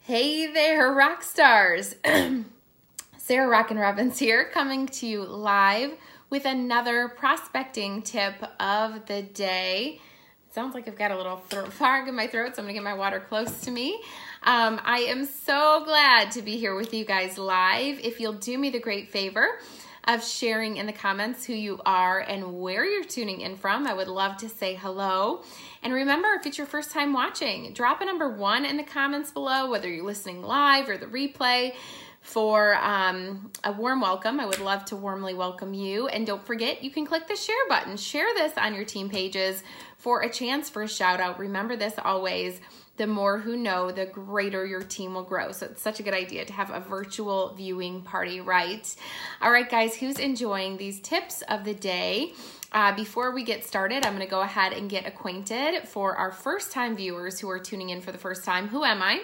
Hey there, rock stars. Sarah Rockin' Robbins here, coming to you live with another prospecting tip of the day. It sounds like I've got a little fog in my throat, so I'm gonna get my water close to me. I am so glad to be here with you guys live. If you'll do me the great favor of sharing in the comments who you are and where you're tuning in from, I would love to say hello. And remember, if it's your first time watching, drop a number 1 in the comments below, whether you're listening live or the replay, for a warm welcome. I would love to warmly welcome you. And don't forget, you can click the share button. Share this on your team pages for a chance for a shout out. Remember this always. The more who know, the greater your team will grow. So it's such a good idea to have a virtual viewing party, right? All right, guys, who's enjoying these tips of the day? Before we get started, I'm gonna go ahead and get acquainted. For our first-time viewers who are tuning in for the first time, who am I?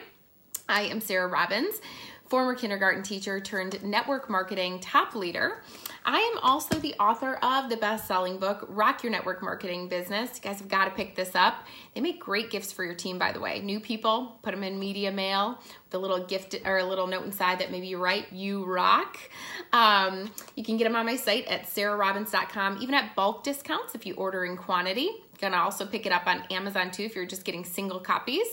I am Sarah Robbins, former kindergarten teacher turned network marketing top leader. I am also the author of the best-selling book, Rock Your Network Marketing Business. You guys have got to pick this up. They make great gifts for your team, by the way. New people, put them in media mail with a little gift or a little note inside that maybe you write, "You rock." You can get them on my site at sarahrobbins.com, even at bulk discounts if you order in quantity. You can also pick it up on Amazon too if you're just getting single copies.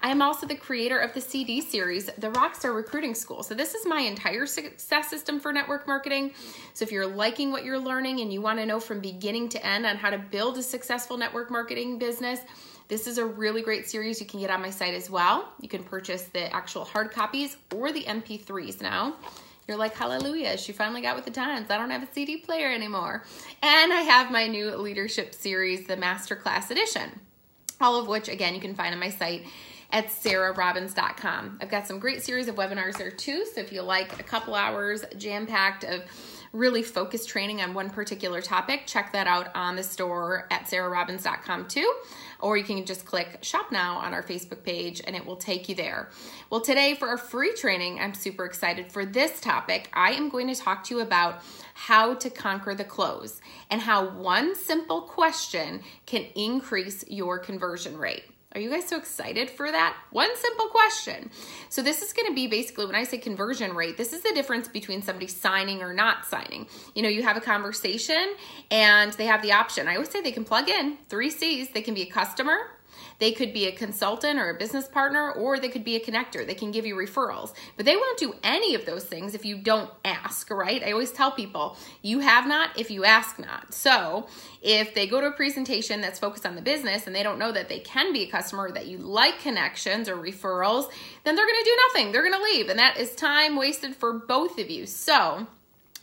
I am also the creator of the CD series, The Rockstar Recruiting School. So this is my entire success system for network marketing. So if you're liking what you're learning and you want to know from beginning to end on how to build a successful network marketing business, this is a really great series you can get on my site as well. You can purchase the actual hard copies or the MP3s now. You're like, hallelujah, she finally got with the times. I don't have a CD player anymore. And I have my new leadership series, the Masterclass Edition, all of which, again, you can find on my site at sarahrobbins.com. I've got some great series of webinars there too, so if you like a couple hours jam-packed of really focused training on one particular topic, check that out on the store at sarahrobbins.com too, or you can just click shop now on our Facebook page and it will take you there. Well, today for our free training, I'm super excited for this topic. I am going to talk to you about how to conquer the close and how one simple question can increase your conversion rate. Are you guys so excited for that? One simple question. So this is going to be basically, when I say conversion rate, this is the difference between somebody signing or not signing. You know, you have a conversation and they have the option. I always say they can plug in 3 C's. They can be a customer, they could be a consultant or a business partner, or they could be a connector. They can give you referrals, but they won't do any of those things if you don't ask, right? I always tell people, you have not if you ask not. So if they go to a presentation that's focused on the business and they don't know that they can be a customer, or that you like connections or referrals, then they're going to do nothing. They're going to leave, and that is time wasted for both of you. So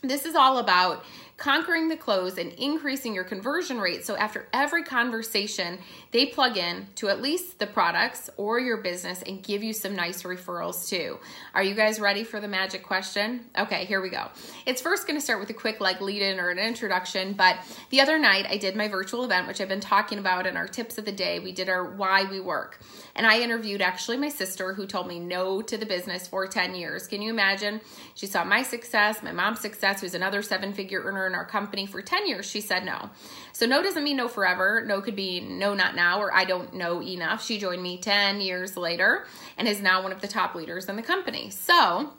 this is all about conquering the close and increasing your conversion rate. So after every conversation, they plug in to at least the products or your business and give you some nice referrals too. Are you guys ready for the magic question? Okay, here we go. It's first going to start with a quick lead in or an introduction, but the other night I did my virtual event, which I've been talking about in our tips of the day. We did our Why We Work, and I interviewed actually my sister who told me no to the business for 10 years. Can you imagine? She saw my success, my mom's success, who's another 7-figure earner in our company. For 10 years, she said no. So no doesn't mean no forever. No could be no, not now, or I don't know enough. She joined me 10 years later and is now one of the top leaders in the company. So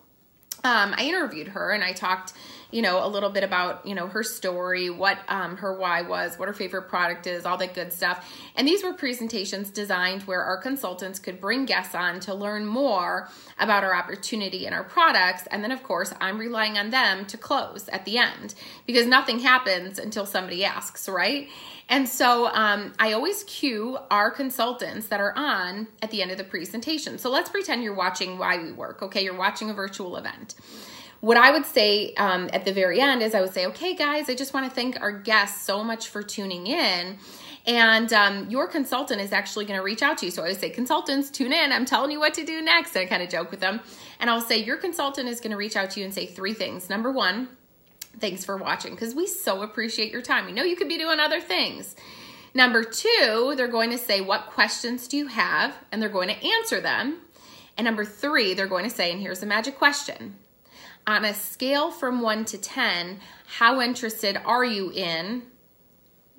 I interviewed her and I talked, a little bit about, her story, what her why was, what her favorite product is, all that good stuff. And these were presentations designed where our consultants could bring guests on to learn more about our opportunity and our products. And then, of course, I'm relying on them to close at the end because nothing happens until somebody asks, right? And so I always cue our consultants that are on at the end of the presentation. So let's pretend you're watching Why We Work, okay? You're watching a virtual event. What I would say at the very end is I would say, okay, guys, I just want to thank our guests so much for tuning in. And your consultant is actually going to reach out to you. So I would say, consultants, tune in. I'm telling you what to do next. And I kind of joke with them. And I'll say, your consultant is going to reach out to you and say 3 things. Number 1, thanks for watching, because we so appreciate your time. We know you could be doing other things. Number 2, they're going to say, what questions do you have? And they're going to answer them. And number 3, they're going to say, and here's the magic question. On a scale from 1 to 10, how interested are you in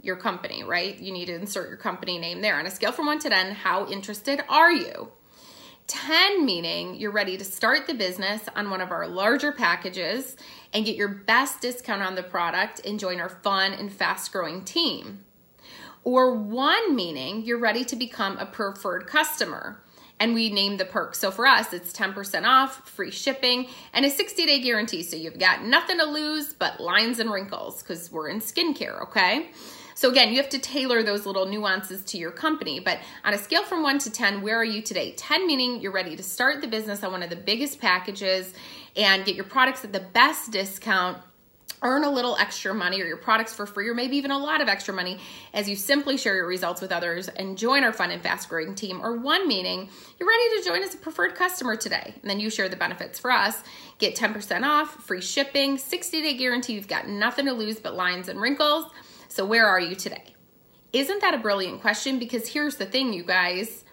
your company, right? You need to insert your company name there. On a scale from 1 to 10, how interested are you? 10 meaning you're ready to start the business on one of our larger packages and get your best discount on the product and join our fun and fast-growing team. Or 1 meaning you're ready to become a preferred customer. And we name the perk. So for us, it's 10% off, free shipping, and a 60-day guarantee. So you've got nothing to lose but lines and wrinkles because we're in skincare, okay? So again, you have to tailor those little nuances to your company. But on a scale from 1 to 10, where are you today? 10 meaning you're ready to start the business on one of the biggest packages and get your products at the best discount, earn a little extra money or your products for free, or maybe even a lot of extra money as you simply share your results with others and join our fun and fast-growing team. Or 1 meaning you're ready to join as a preferred customer today. And then you share the benefits for us. Get 10% off, free shipping, 60-day guarantee. You've got nothing to lose but lines and wrinkles. So where are you today? Isn't that a brilliant question? Because here's the thing, you guys.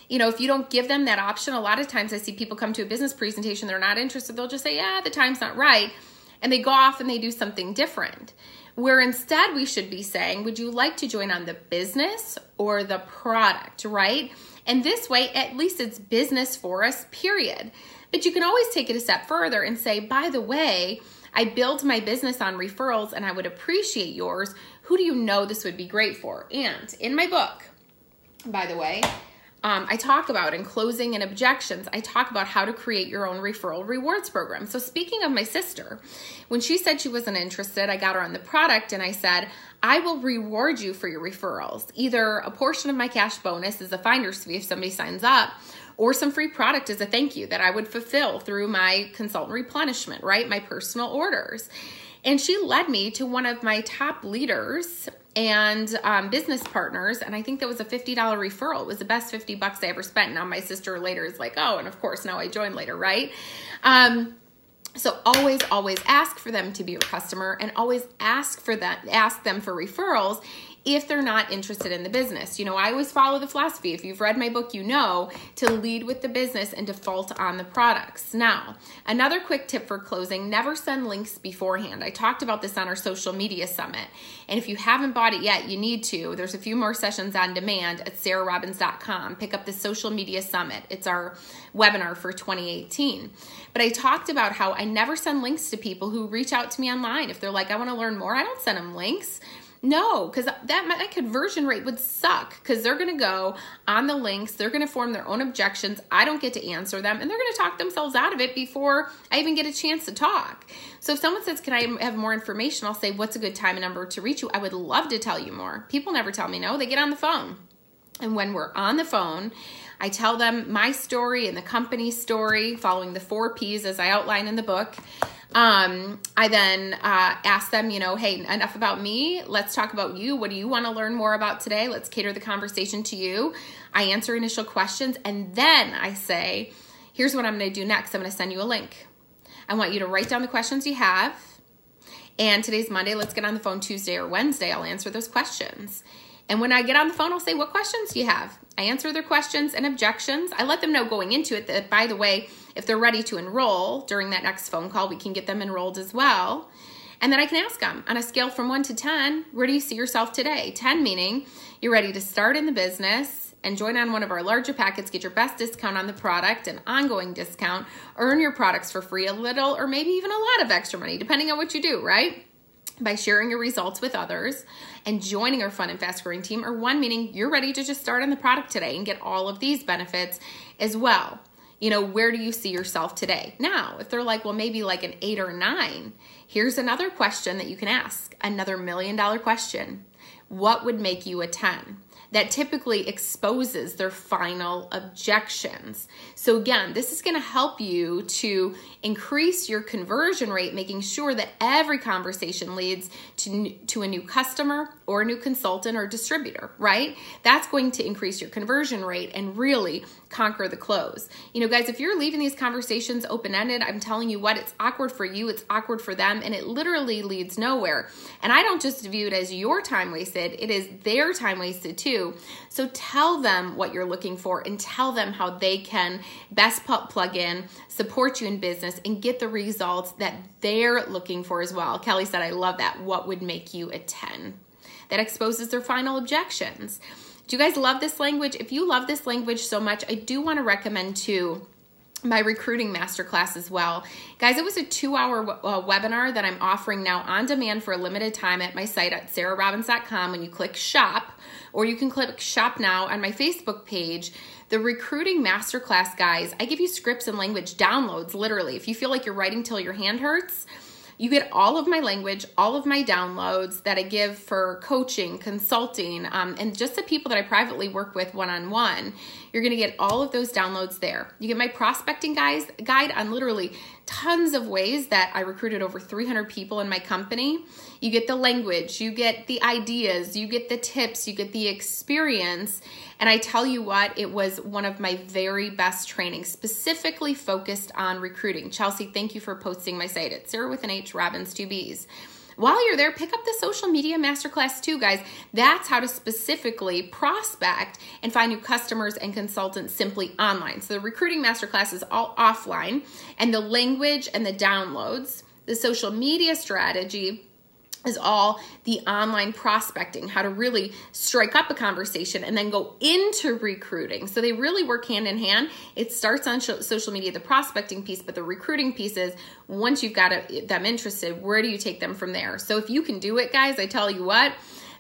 You know, if you don't give them that option, a lot of times I see people come to a business presentation, they're not interested. They'll just say, yeah, the time's not right. And they go off and they do something different. Where instead we should be saying, would you like to join on the business or the product, right? And this way, at least it's business for us, period. But you can always take it a step further and say, by the way, I build my business on referrals and I would appreciate yours. Who do you know this would be great for? And in my book, by the way, I talk about in closing and objections, I talk about how to create your own referral rewards program. So speaking of my sister, when she said she wasn't interested, I got her on the product and I said, I will reward you for your referrals. Either a portion of my cash bonus as a finder's fee if somebody signs up, or some free product as a thank you that I would fulfill through my consultant replenishment, right? My personal orders. And she led me to one of my top leaders and business partners, and I think that was a $50 referral. It was the best $50 I ever spent. Now my sister later is like, oh, and of course now I joined later, right? So always ask for them to be your customer, and always ask them for referrals if they're not interested in the business. You know, I always follow the philosophy. If you've read my book, you know to lead with the business and default on the products. Now, another quick tip for closing, never send links beforehand. I talked about this on our social media summit. And if you haven't bought it yet, you need to. There's a few more sessions on demand at sarahrobbins.com. Pick up the social media summit. It's our webinar for 2018. But I talked about how I never send links to people who reach out to me online. If they're like, I want to learn more, I don't send them links. No, because that conversion rate would suck because they're going to go on the links. They're going to form their own objections. I don't get to answer them, and they're going to talk themselves out of it before I even get a chance to talk. So if someone says, can I have more information? I'll say, what's a good time and number to reach you? I would love to tell you more. People never tell me no. They get on the phone. And when we're on the phone, I tell them my story and the company's story, following the 4 Ps as I outline in the book. I then ask them, you know, hey, enough about me. Let's talk about you. What do you want to learn more about today? Let's cater the conversation to you. I answer initial questions, and then I say, here's what I'm going to do next. I'm going to send you a link. I want you to write down the questions you have. And today's Monday. Let's get on the phone Tuesday or Wednesday. I'll answer those questions. And when I get on the phone, I'll say, what questions do you have? I answer their questions and objections. I let them know going into it that, by the way, if they're ready to enroll during that next phone call, we can get them enrolled as well. And then I can ask them, on a scale from 1 to 10, where do you see yourself today? 10 meaning you're ready to start in the business and join on one of our larger packets, get your best discount on the product, an ongoing discount, earn your products for free, a little or maybe even a lot of extra money, depending on what you do, right? By sharing your results with others and joining our fun and fast-growing team. Or 1 meaning you're ready to just start on the product today and get all of these benefits as well. You know, where do you see yourself today? Now, if they're like, well, maybe like an 8 or 9, here's another question that you can ask, another $1 million question. What would make you a 10? That typically exposes their final objections. So again, this is going to help you to increase your conversion rate, making sure that every conversation leads to a new customer or a new consultant or distributor, right? That's going to increase your conversion rate and really conquer the close. You know, guys, if you're leaving these conversations open-ended, I'm telling you what, it's awkward for you, it's awkward for them, and it literally leads nowhere. And I don't just view it as your time wasted, it is their time wasted too. So tell them what you're looking for and tell them how they can best plug in, support you in business, and get the results that they're looking for as well. Kelly said, I love that. What would make you a 10? That exposes their final objections. Do you guys love this language? If you love this language so much, I do want to recommend too my recruiting masterclass as well. Guys, it was a 2-hour webinar that I'm offering now on demand for a limited time at my site at sarahrobbins.com. When you click shop, or you can click shop now on my Facebook page, the recruiting masterclass, guys, I give you scripts and language downloads, literally. If you feel like you're writing till your hand hurts, you get all of my language, all of my downloads that I give for coaching, consulting, and just the people that I privately work with one-on-one. You're going to get all of those downloads there. You get my prospecting guide on literally tons of ways that I recruited over 300 people in my company. You get the language, you get the ideas, you get the tips, you get the experience. And I tell you what, it was one of my very best trainings, specifically focused on recruiting. Chelsea, thank you for posting my site at Sarah with an H, Robbins, 2 B's. While you're there, pick up the social media masterclass too, guys. That's how to specifically prospect and find new customers and consultants simply online. So the recruiting masterclass is all offline, and the language and the downloads, the social media strategy, is all the online prospecting, how to really strike up a conversation and then go into recruiting. So they really work hand in hand. It starts on social media, the prospecting piece, but the recruiting piece is once you've got them interested, where do you take them from there? So if you can do it, guys, I tell you what,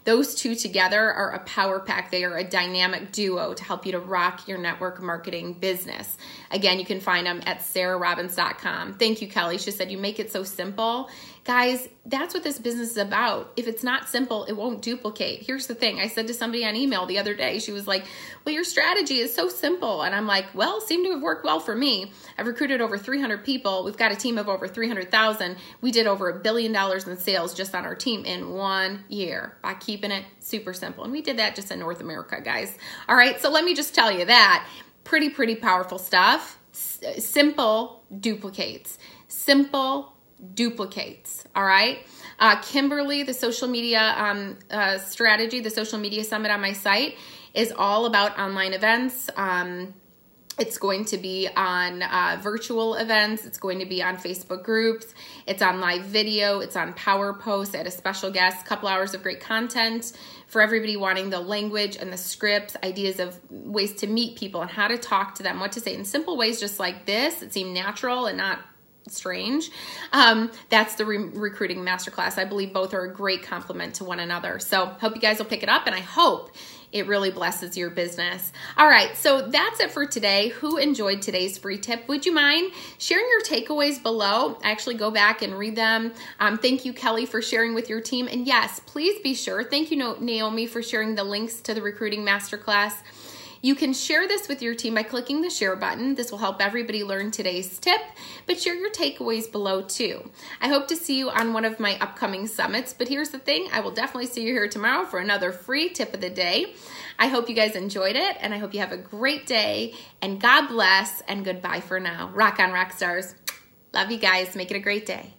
those two together are a power pack. They are a dynamic duo to help you to rock your network marketing business. Again, you can find them at sarahrobbins.com. Thank you, Kelly. She said, you make it so simple. Guys, that's what this business is about. If it's not simple, it won't duplicate. Here's the thing. I said to somebody on email the other day, she was like, well, your strategy is so simple. And I'm like, well, it seemed to have worked well for me. I've recruited over 300 people. We've got a team of over 300,000. We did over $1 billion in sales just on our team in 1 year by keeping it super simple. And we did that just in North America, guys. All right, so let me just tell you that. Pretty powerful stuff. Simple duplicates. Simple duplicates. All right. Kimberly, the social media strategy, the social media summit on my site is all about online events. It's going to be on virtual events. It's going to be on Facebook groups. It's on live video. It's on Power Posts. I had a special guest, a couple hours of great content for everybody wanting the language and the scripts, ideas of ways to meet people and how to talk to them, what to say in simple ways just like this. It seemed natural and not strange. That's the recruiting masterclass. I believe both are a great complement to one another. So hope you guys will pick it up, and I hope it really blesses your business. All right, so that's it for today. Who enjoyed today's free tip? Would you mind sharing your takeaways below? Actually go back and read them. Thank you, Kelly, for sharing with your team. And yes, please be sure. Thank you, Naomi, for sharing the links to the recruiting masterclass. You can share this with your team by clicking the share button. This will help everybody learn today's tip, but share your takeaways below too. I hope to see you on one of my upcoming summits, but here's the thing, I will definitely see you here tomorrow for another free tip of the day. I hope you guys enjoyed it, and I hope you have a great day, and God bless, and goodbye for now. Rock on, rock stars. Love you guys. Make it a great day.